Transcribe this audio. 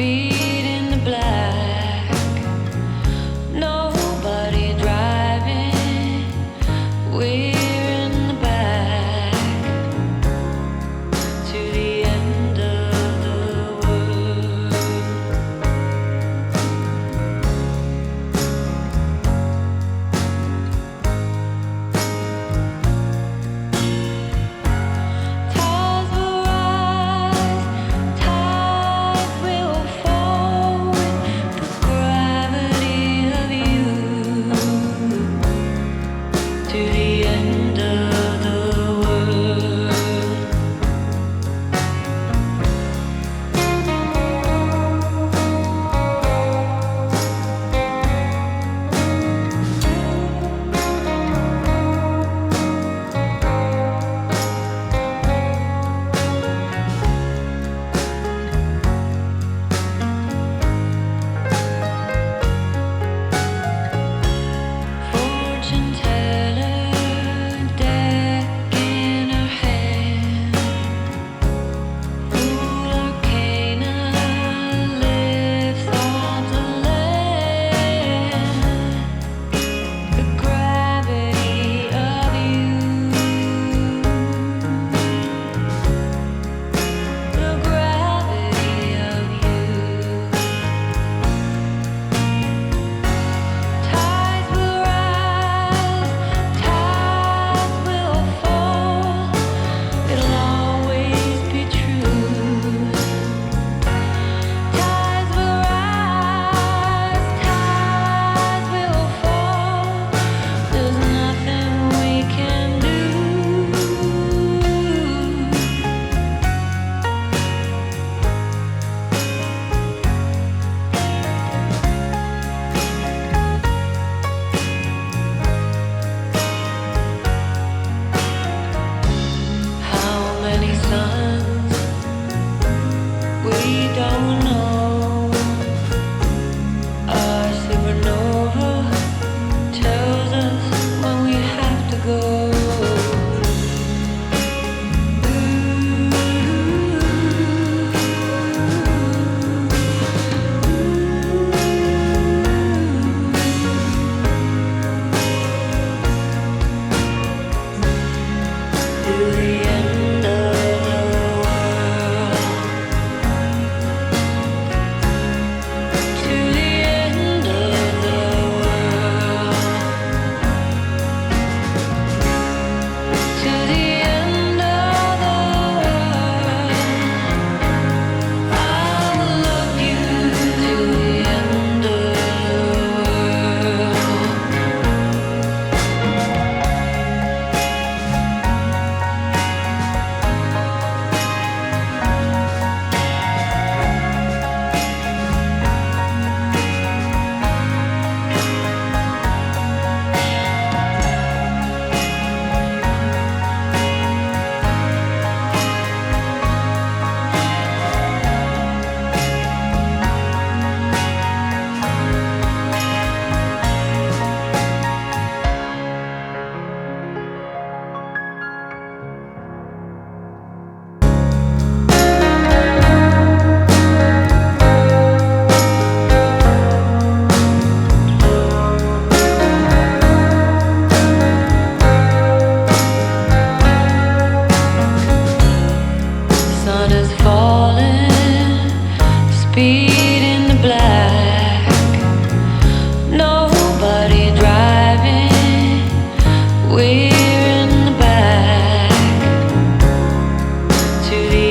feet in the black. Nobody driving. We're in the back to the end of the world. Tides will rise, tides will fall with the gravity of you to the end of the world. Fortune teller, deck in her hand. Fool arcana lives on the land. The gravity of you. The gravity of you. Tides will rise, tides will fall. It'll always be true. Tides will rise, tides will fall. There's nothing we can do. How many suns we don't know. Our supernova tells us when we have to go. To the end of the world. To the end of the world. To the end of the world. I will love you to the end of the world. Sun is falling, speed in the black. Nobody driving. We're in the back to the